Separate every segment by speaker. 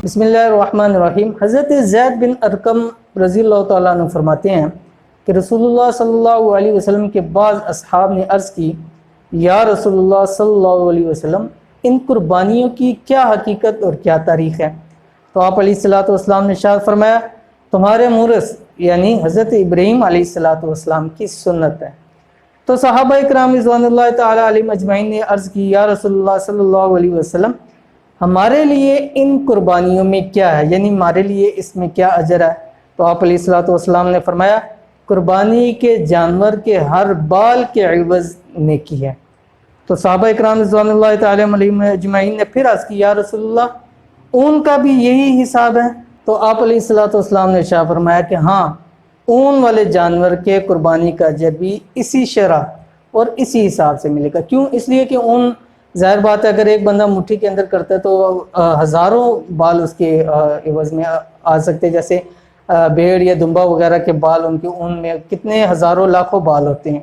Speaker 1: بسم اللہ الرحمن الرحیم۔ حضرت زید بن ارقم رضی اللہ تعالیٰ عنہ فرماتے ہیں کہ رسول اللہ صلی اللہ علیہ وسلم کے بعض اصحاب نے عرض کی، یا رسول اللہ صلی اللہ علیہ وسلم، ان قربانیوں کی کیا حقیقت اور کیا تاریخ ہے؟ تو آپ علیہ الصلوۃ والسلام نے ارشاد فرمایا، تمہارے مورث یعنی حضرت ابراہیم علیہ الصلوۃ والسلام کی سنت ہے۔ تو صحابہ کرام رضوان اللہ تعالیٰ علیہم اجمعین نے عرض کی، یا رسول اللہ صلی اللہ علیہ وسلم، ہمارے لیے ان قربانیوں میں کیا ہے، یعنی ہمارے لیے اس میں کیا اجر ہے؟ تو آپ علیہ الصلوۃ والسلام نے فرمایا، قربانی کے جانور کے ہر بال کے عوض نیکی ہے۔ تو صحابہ اکرام رضوان اللہ تعالیٰ علیہم اجمعین نے پھر عرض کی، یا رسول اللہ، اون کا بھی یہی حساب ہے؟ تو آپ علیہ الصلوۃ والسلام نے ارشاد فرمایا کہ ہاں، اون والے جانور کے قربانی کا اجر بھی اسی شرح اور اسی حساب سے ملے گا۔ کیوں؟ اس لیے کہ اون، ظاہر بات ہے، اگر ایک بندہ مٹھی کے اندر کرتا ہے تو ہزاروں بال اس کے عوض میں آ سکتے، جیسے بھیڑ یا دمبا وغیرہ کے بال، ان کے اون میں کتنے ہزاروں لاکھوں بال ہوتے ہیں۔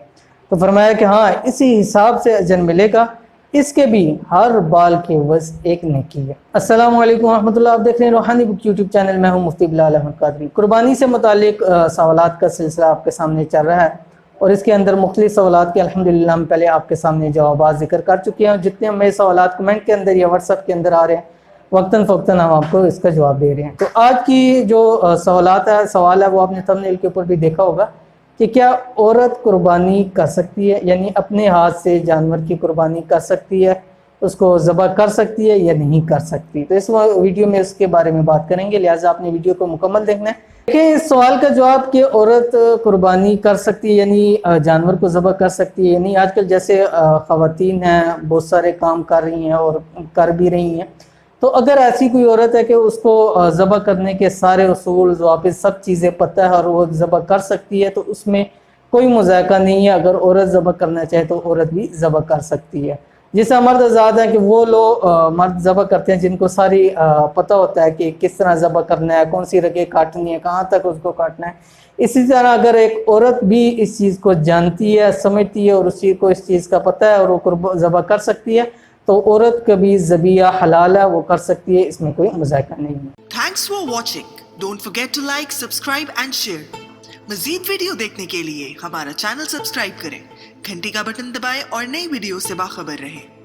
Speaker 1: تو فرمایا کہ ہاں، اسی حساب سے اجر ملے گا، اس کے بھی ہر بال کے عوض ایک نیکی ہے۔ السلام علیکم ورحمۃ اللہ، آپ دیکھ رہے ہیں روحانی بک یوٹیوب چینل، میں ہوں مفتی بلال احمد قادری۔ قربانی سے متعلق سوالات کا سلسلہ آپ کے سامنے چل رہا ہے، اور اس کے اندر مختلف سوالات کے الحمدللہ ہم پہلے آپ کے سامنے جوابات ذکر کر چکے ہیں، اور جتنے ہمیں سوالات کمنٹ کے اندر یا واٹس ایپ کے اندر آ رہے ہیں، وقتاً فوقتاً ہم آپ کو اس کا جواب دے رہے ہیں۔ تو آج کی جو سوال ہے وہ آپ نے تھمبنیل کے اوپر بھی دیکھا ہوگا کہ کیا عورت قربانی کر سکتی ہے، یعنی اپنے ہاتھ سے جانور کی قربانی کر سکتی ہے، اس کو ذبح کر سکتی ہے یا نہیں کر سکتی؟ تو اس ویڈیو میں اس کے بارے میں بات کریں گے، لہٰذا آپ نے ویڈیو کو مکمل دیکھنا ہے۔ دیکھیں اس سوال کا جواب کہ عورت قربانی کر سکتی ہے، یعنی جانور کو ذبح کر سکتی ہے، یعنی آج کل جیسے خواتین ہیں بہت سارے کام کر رہی ہیں اور کر بھی رہی ہیں، تو اگر ایسی کوئی عورت ہے کہ اس کو ذبح کرنے کے سارے اصول ضوابط سب چیزیں پتہ ہے اور وہ ذبح کر سکتی ہے، تو اس میں کوئی مذائقہ نہیں ہے۔ اگر عورت ذبح کرنا چاہے تو عورت بھی ذبح کر سکتی ہے۔ جیسا مرد آزاد ہیں کہ وہ لوگ مرد ذبح کرتے ہیں جن کو ساری پتہ ہوتا ہے کہ کس طرح ذبح کرنا ہے، کون سی رگیں کاٹنی ہے، کہاں تک اس کو کاٹنا ہے۔ اسی طرح اگر ایک عورت بھی اس چیز کو جانتی ہے، سمجھتی ہے، اور اسی کو اس چیز کا پتہ ہے اور وہ ذبح کر سکتی ہے، تو عورت کا بھی ذبیحہ حلال ہے، وہ کر سکتی ہے، اس میں کوئی مذائقہ نہیں ہے۔
Speaker 2: Thanks for watching, don't forget to like, subscribe and share. مزید ویڈیو دیکھنے کے لیے ہمارا چینل سبسکرائب کریں، گھنٹی کا بٹن دبائیں اور نئی ویڈیو سے باخبر رہیں۔